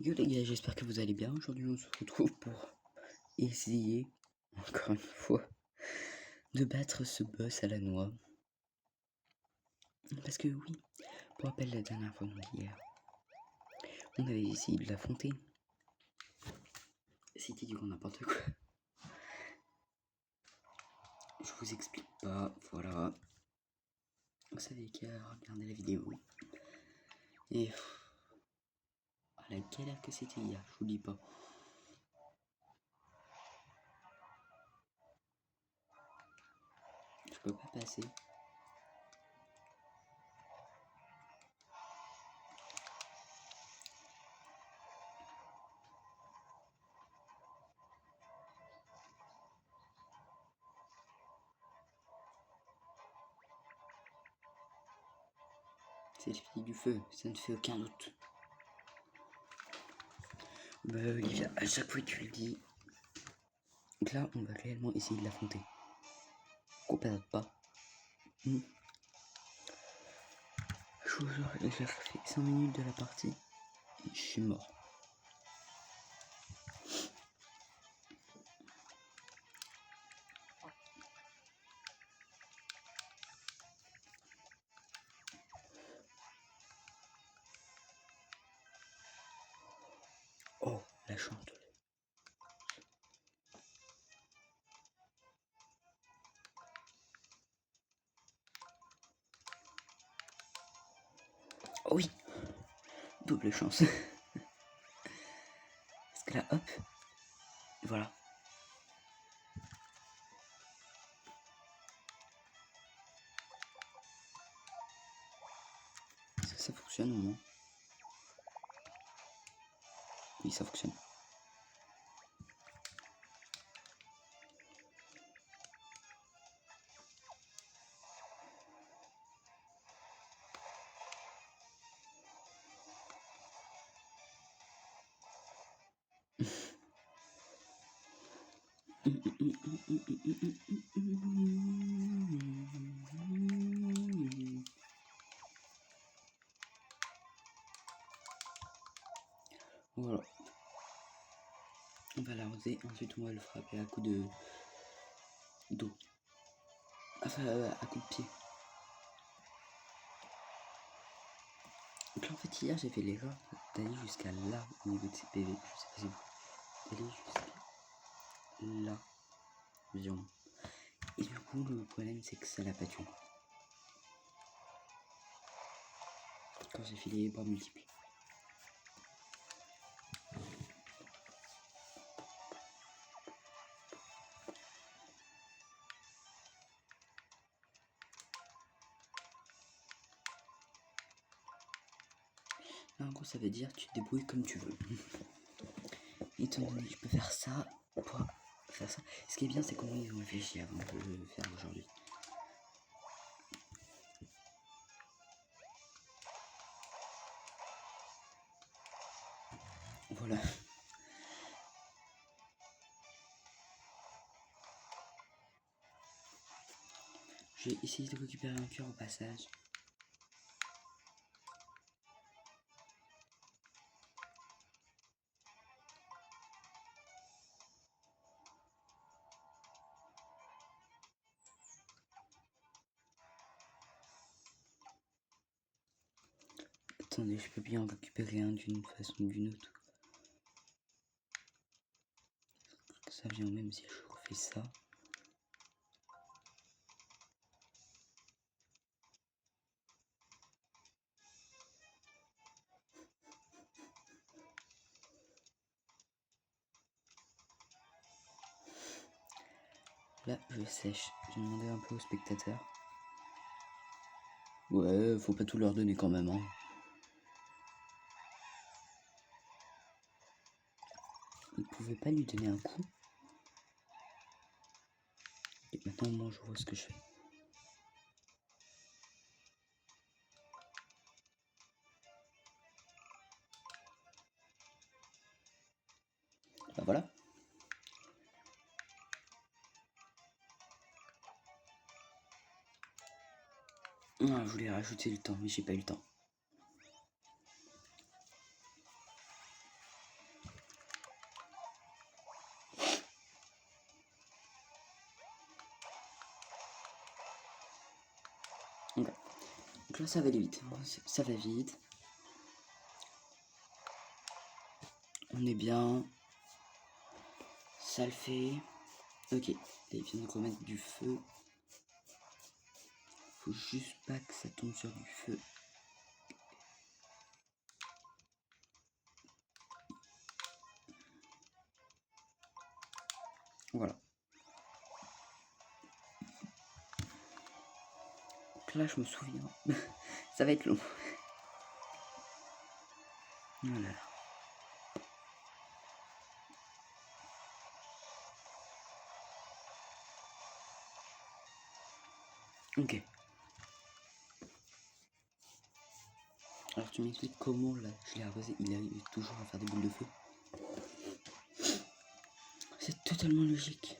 Yo les gars, j'espère que vous allez bien. Aujourd'hui on se retrouve pour essayer, encore une fois, de battre ce boss à la noix. Parce que oui, pour rappel la dernière fois, donc hier, on avait essayé de l'affronter. C'était du grand n'importe quoi. Je vous explique pas, voilà. Vous savez qu'à regarder la vidéo. Et la galère que c'était hier, je vous dis pas. Je peux pas passer. C'est le fille du feu, ça ne fait aucun doute. Bah Olivia, à chaque fois que tu le dis. Donc là, on va réellement essayer de l'affronter. Qu'on perde pas. Je vous jure, j'ai refait 5 minutes de la partie et je suis mort. Oh, la chance. Oh oui, double chance. Parce que là, hop, voilà. Ça fonctionne au moins. Oui, ça fonctionne. Voilà. On va l'arroser, ensuite on va le frapper à coup de d'eau. Enfin, à coup de pied. Donc là, en fait, hier, j'ai fait l'erreur d'aller jusqu'à là au niveau de ses PV. Je sais pas si vous d'aller jusqu'à là, environ. Et du coup, le problème, c'est que ça l'a pas tué. Quand j'ai fait les barres multiples. Là, en gros, ça veut dire tu te débrouilles comme tu veux. Étant donné que je peux faire ça pour faire ça. Ce qui est bien, c'est comment ils ont réfléchi avant de le faire aujourd'hui. Voilà. J'ai essayé de récupérer un cœur au passage. Attendez, je peux bien en récupérer un d'une façon ou d'une autre. Ça vient même si je refais ça. Là, je sèche. J'ai demandé un peu aux spectateurs. Ouais, faut pas tout leur donner quand même, hein. Ils pouvaient pas lui donner un coup. Et maintenant, moi, je vois ce que je fais. Bah voilà. Ah, je voulais rajouter le temps, mais j'ai pas eu le temps. là, ça va aller vite. Ça va vite. On est bien. Ça le fait. Ok. Là, il vient de remettre du feu. Faut juste pas que ça tombe sur du feu. Voilà. Donc là, je me souviens. Ça va être long. Voilà. Ok. Alors tu m'expliques comment là je l'ai arrosé, il arrive toujours à faire des boules de feu. C'est totalement logique.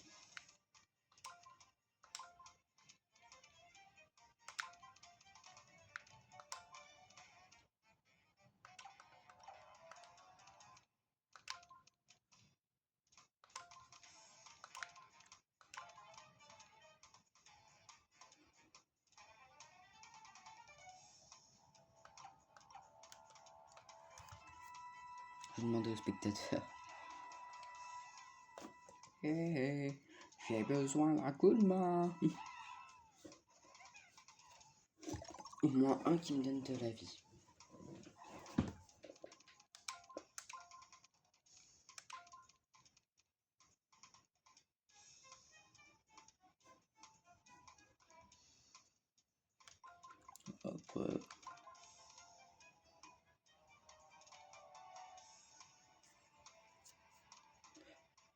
Je demandais aux spectateurs. Hey, j'ai besoin d'un coup de main. Au moins un qui me donne de la vie. Hop.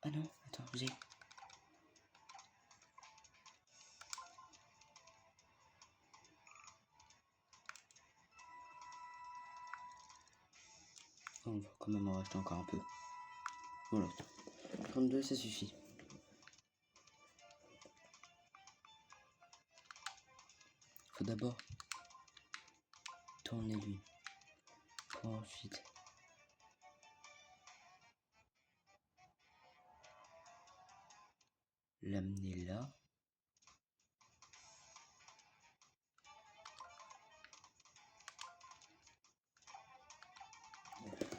Ah non, attends, j'ai... On va quand même en rajouter encore un peu. Voilà. 32, ça suffit. Faut d'abord tourner lui. Pour ensuite l'amener là.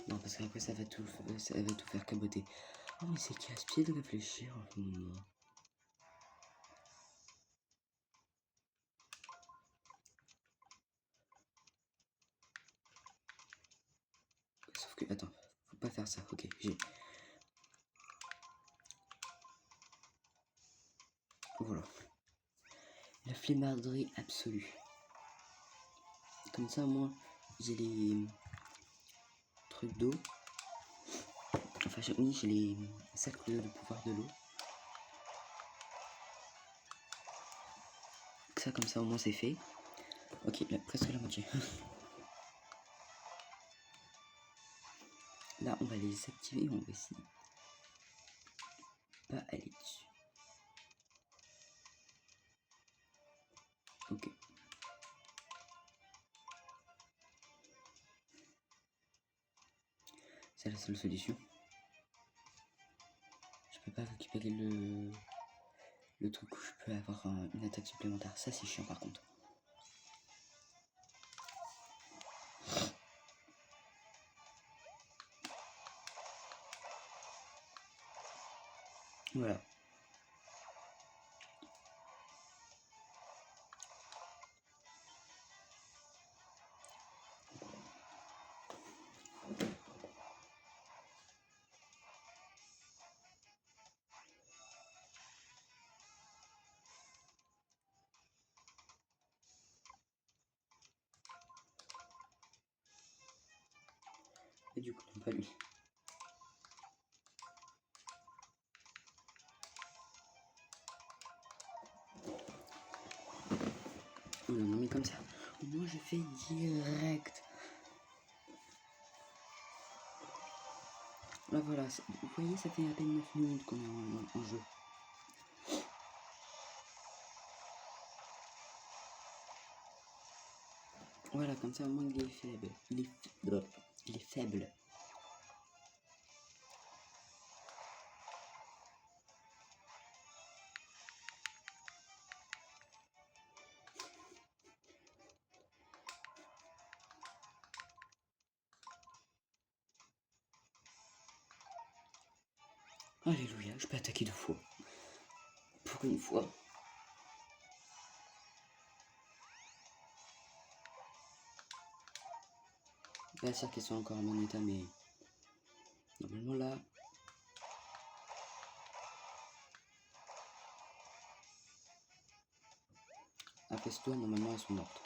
Non, parce qu'après ça va tout faire caboter. Oh mais c'est casse-pied de réfléchir en ce moment. Sauf que, attends, faut pas faire ça. Ok, j'ai... Voilà. La flemmarderie absolue. Comme ça, moi, j'ai les trucs d'eau. Enfin, oui, j'ai les cercles de pouvoir de l'eau. Ça, comme ça, au moins, c'est fait. Ok, là, presque la moitié. Là, on va les activer. On va essayer pas aller dessus. Ok. C'est la seule solution. Je peux pas récupérer le truc où je peux avoir une attaque supplémentaire. Ça, c'est chiant par contre. Voilà. Et du coup, non, pas lui. Voilà, non mais comme ça. Moi, je fais direct. Là, voilà. Vous voyez, ça fait à peine 9 minutes qu'on est en jeu. Voilà, comme ça, au moins, il est faible. Il est faible. Alléluia, je peux attaquer 2 fois. Pour une fois. Pas sûr qu'elles soient encore en bon état, mais normalement là. Apaise-toi, normalement elles sont mortes.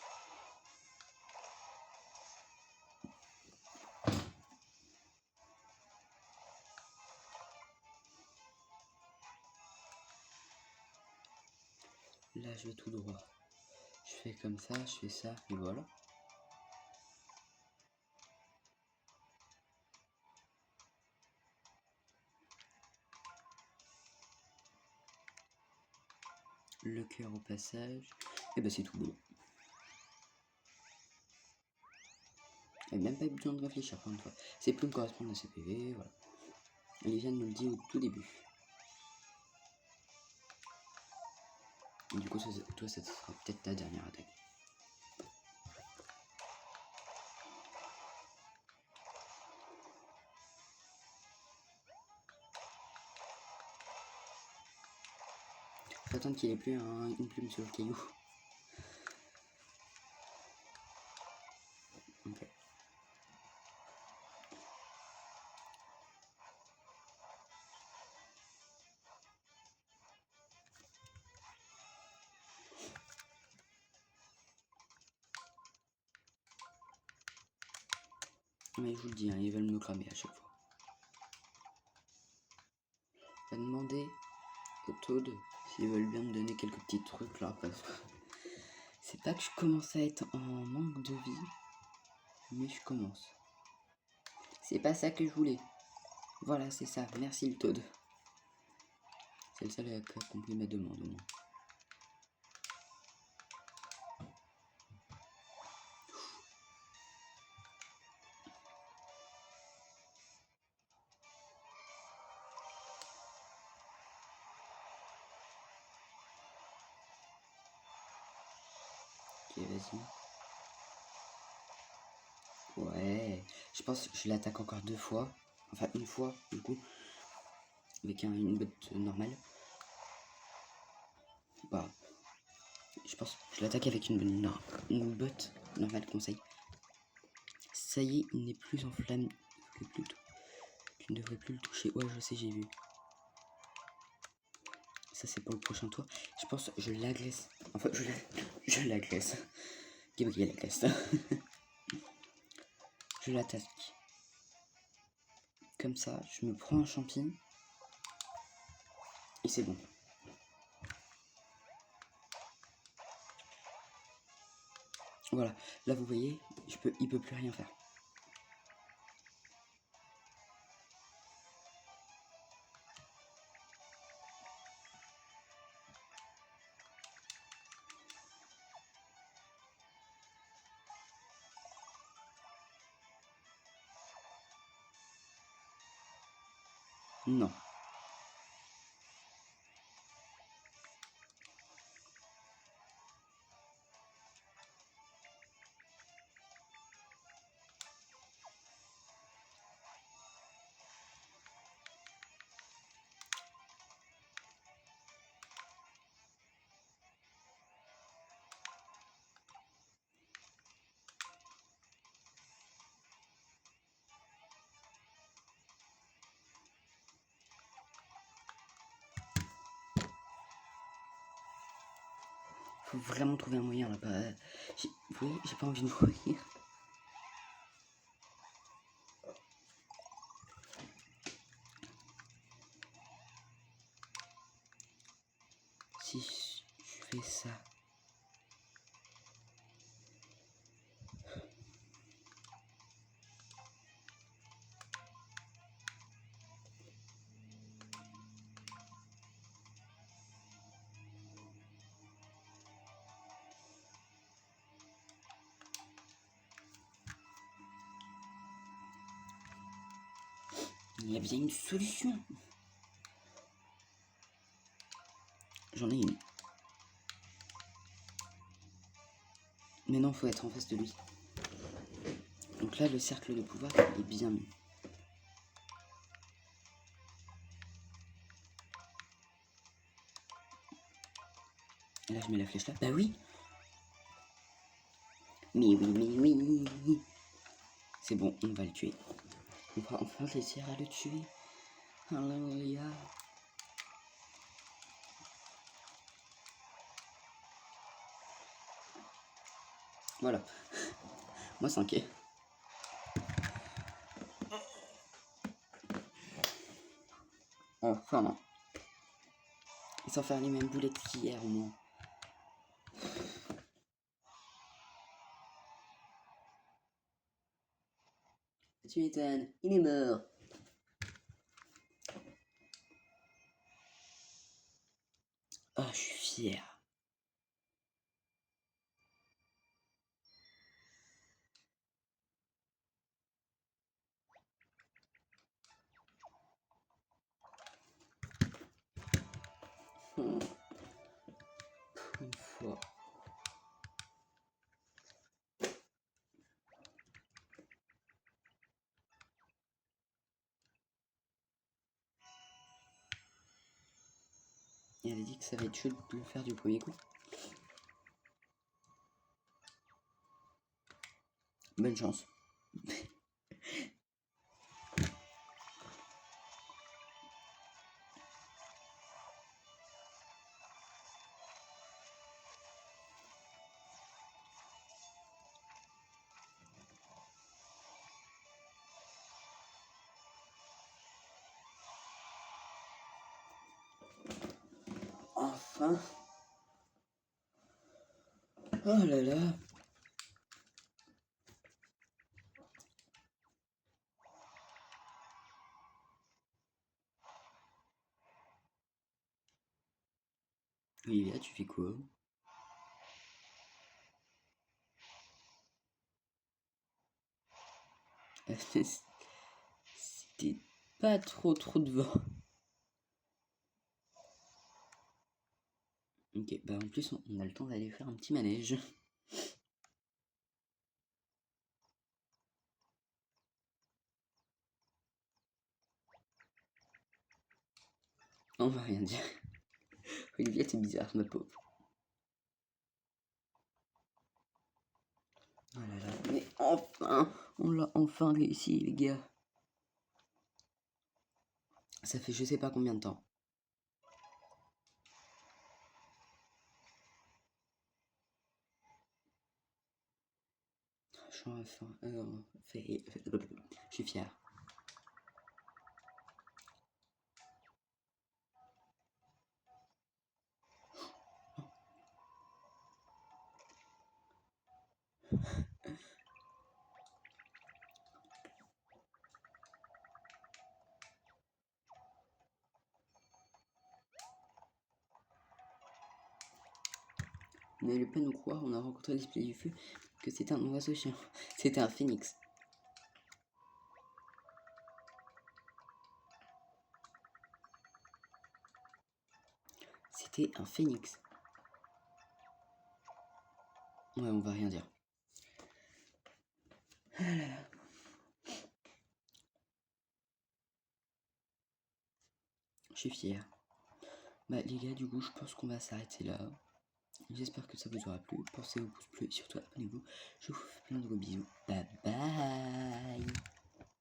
Là je vais tout droit. Je fais comme ça, je fais ça, et voilà. Le cœur au passage. Et bah c'est tout bon. Et même pas besoin de réfléchir encore une fois. Ces plumes correspondent à ces PV, voilà. Elle vient de nous le dire au tout début. Et du coup, toi, ça sera peut-être ta dernière attaque. Faut attendre qu'il n'y ait plus une plume sur le caillou. Ok. Mais je vous le dis, hein, ils veulent me cramer à chaque fois. On va demander aux Toad s'ils veulent bien me donner quelques petits trucs là. Parce que c'est pas que je commence à être en manque de vie, mais je commence. C'est pas ça que je voulais. Voilà, c'est ça. Merci le Toad. C'est le seul qui a accompli ma demande au moins. Ok, vas-y. Ouais, je pense que je l'attaque encore 2 fois. Enfin, une fois, du coup. Avec une botte normale. Bah, je pense que je l'attaque avec une botte normale conseil. Ça y est, il n'est plus en flamme. Tu ne devrais plus le toucher. Ouais, je sais, j'ai vu. Ça, c'est pour le prochain tour. Je pense que je l'agresse. Enfin, je l'agresse. Gabriel l'agresse. Je l'attaque. Comme ça, je me prends un champi. Et c'est bon. Voilà. Là, vous voyez, il peut plus rien faire. Non. Faut vraiment trouver un moyen là-bas. Vous voyez, j'ai pas envie de mourir. Si je fais ça. Il y a bien une solution. J'en ai une. Mais non, faut être en face de lui. Donc là, le cercle de pouvoir, il est bien mis. Et là, je mets la flèche là. Bah oui. Mais oui. C'est bon, on va le tuer. On va enfin réussir à le tuer. Alléluia. Voilà. Moi, 5. Enfin, non. Et sans faire les mêmes boulettes qu'hier, au moins. Tu m'étonnes, il est mort. Ah, je suis fier. Une fois. Et elle a dit que ça va être chaud de le faire du premier coup. Bonne chance. Enfin. Oh là là. Olivia, tu fais quoi? C'était pas trop de vent. Ok, bah en plus on a le temps d'aller faire un petit manège. On va rien dire. Olivia, t'es bizarre, ma pauvre. Oh là là, mais enfin, on l'a enfin réussi, les gars. Ça fait je sais pas combien de temps. Je suis enfin, je suis fier. N'allez pas nous croire, on a rencontré l'esprit du feu, que c'était un oiseau chien. C'était un phénix. C'était un phénix. Ouais, on va rien dire. Ah là là. Je suis fier. Bah les gars, du coup, je pense qu'on va s'arrêter là. J'espère que ça vous aura plu. Pensez au pouce bleu et surtout abonnez-vous. Je vous fais plein de gros bisous. Bye bye.